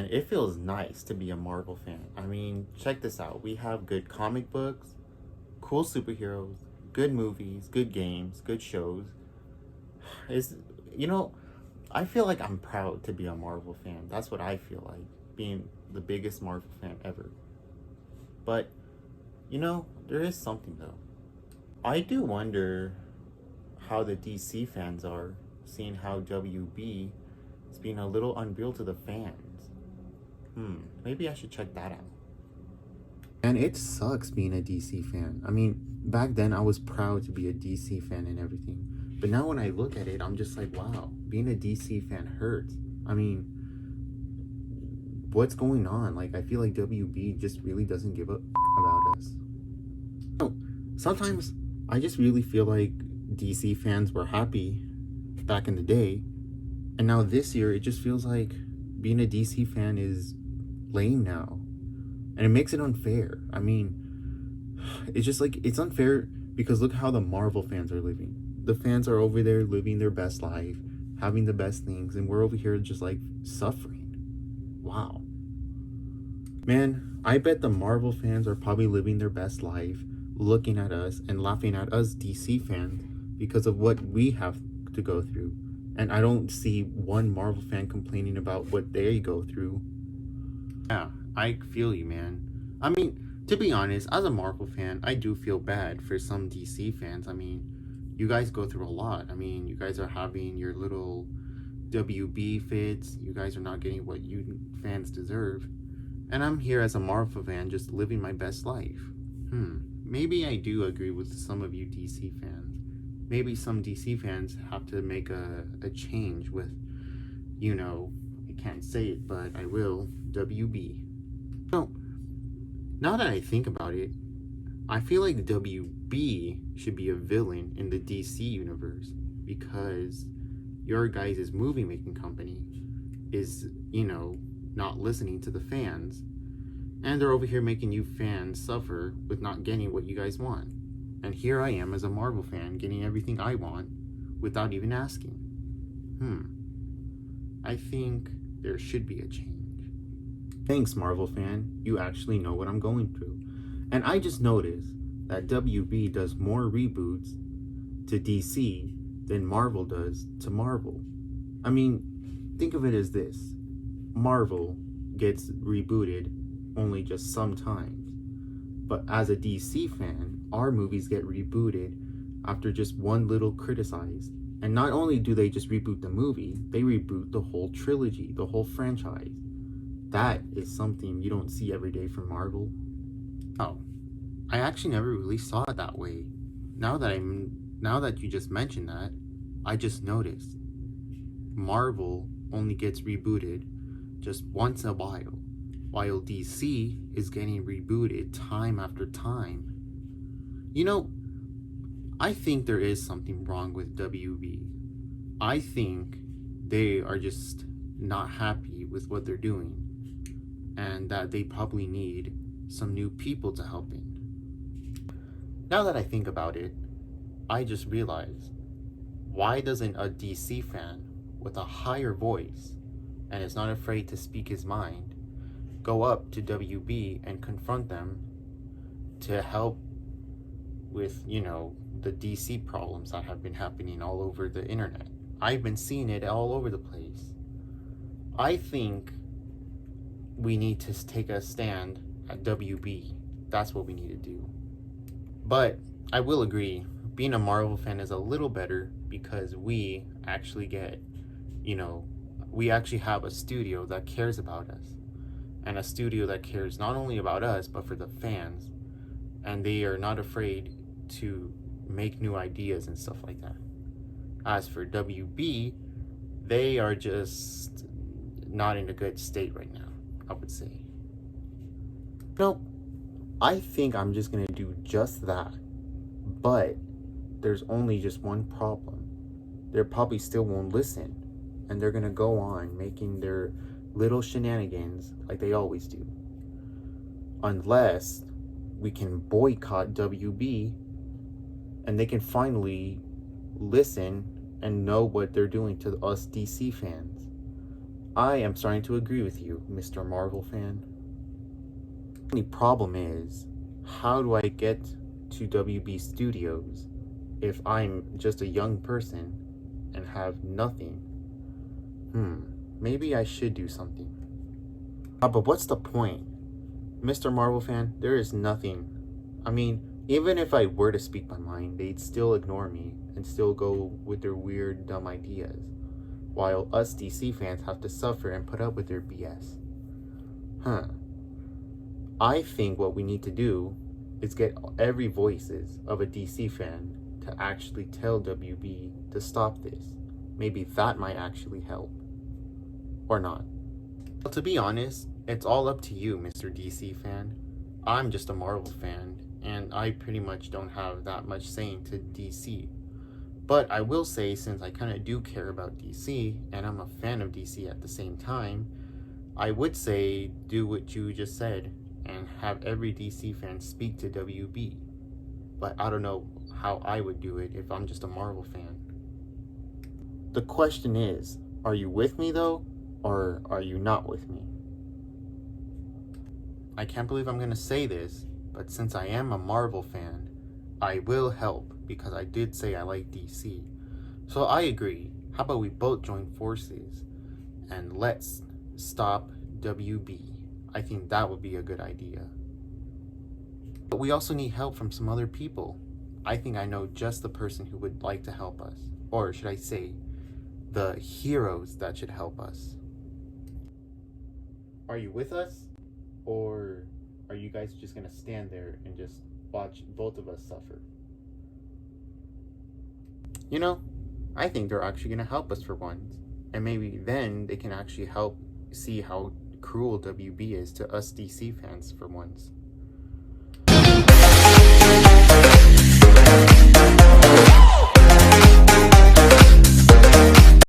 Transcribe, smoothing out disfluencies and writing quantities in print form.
Man, it feels nice to be a Marvel fan. I mean, check this out. We have good comic books, cool superheroes, good movies, good games, good shows. Is you know, I feel like I'm proud to be a Marvel fan. That's what I feel like, being the biggest Marvel fan ever. But, there is something though. I do wonder how the DC fans are, seeing how WB is being a little unreal to the fans. Maybe I should check that out. And it sucks being a DC fan. I mean, back then I was proud to be a DC fan and everything. But now when I look at it, I'm just like, wow, being a DC fan hurts. I mean, what's going on? Like, I feel like WB just really doesn't give a about us. No, sometimes I just really feel like DC fans were happy back in the day. And now this year, it just feels like being a DC fan is lame now. And it makes it unfair. I mean, it's just like, it's unfair because look how the Marvel fans are living. The fans are over there living their best life, having the best things, and we're over here just like suffering. Wow. Man, I bet the Marvel fans are probably living their best life, looking at us and laughing at us DC fans because of what we have to go through. And I don't see one Marvel fan complaining about what they go through. Yeah, I feel you, man. I mean, to be honest, as a Marvel fan, I do feel bad for some DC fans. I mean, you guys go through a lot. I mean, you guys are having your little WB fits. You guys are not getting what you fans deserve. And I'm here as a Marvel fan just living my best life. Maybe I do agree with some of you DC fans. Maybe some DC fans have to make a change with, I can't say it, but I will, WB. So, now that I think about it, I feel like WB should be a villain in the DC universe because your guys' movie making company is, not listening to the fans. And they're over here making you fans suffer with not getting what you guys want. And here I am as a Marvel fan getting everything I want without even asking. I think there should be a change. Thanks, Marvel fan. You actually know what I'm going through. And I just noticed that WB does more reboots to DC than Marvel does to Marvel. I mean, think of it as this. Marvel gets rebooted only just sometimes. But as a DC fan, our movies get rebooted after just one little criticize. And not only do they just reboot the movie, they reboot the whole trilogy, the whole franchise. That is something you don't see every day from Marvel. Oh, I actually never really saw it that way. Now that you just mentioned that, I just noticed. Marvel only gets rebooted just once in a while DC is getting rebooted time after time. I think there is something wrong with WB. I think they are just not happy with what they're doing and that they probably need some new people to help in. Now that I think about it, I just realized, why doesn't a DC fan with a higher voice and is not afraid to speak his mind go up to WB and confront them to help with, the DC problems that have been happening all over the internet? I've been seeing it all over the place. I think we need to take a stand at WB. That's what we need to do. But I will agree, being a Marvel fan is a little better because we actually get, we actually have a studio that cares about us. And a studio that cares not only about us, but for the fans. And they are not afraid to make new ideas and stuff like that. As for WB, they are just not in a good state right now, I would say. I think I'm just gonna do just that. But there's only just one problem. They probably still won't listen. And they're gonna go on making their little shenanigans like they always do. Unless we can boycott WB and they can finally listen and know what they're doing to us DC fans. I am starting to agree with you, Mr. Marvel fan. The only problem is, how do I get to WB Studios if I'm just a young person and have nothing? Maybe I should do something. But what's the point? Mr. Marvel fan, there is nothing. I mean, even if I were to speak my mind, they'd still ignore me and still go with their weird, dumb ideas, while us DC fans have to suffer and put up with their BS. I think what we need to do is get every voices of a DC fan to actually tell WB to stop this. Maybe that might actually help. Or not. Well, to be honest, it's all up to you, Mr. DC fan. I'm just a Marvel fan, and I pretty much don't have that much saying to DC. But I will say, since I kind of do care about DC, and I'm a fan of DC at the same time, I would say do what you just said, and have every DC fan speak to WB. But I don't know how I would do it if I'm just a Marvel fan. The question is, are you with me though, or are you not with me? I can't believe I'm gonna say this, but since I am a Marvel fan, I will help because I did say I like DC. So I agree. How about we both join forces and let's stop WB? I think that would be a good idea. But we also need help from some other people. I think I know just the person who would like to help us. Or should I say, the heroes that should help us. Are you with us? Or are you guys just gonna stand there and just watch both of us suffer? You know, I think they're actually gonna help us for once. And maybe then they can actually help see how cruel WB is to us DC fans for once.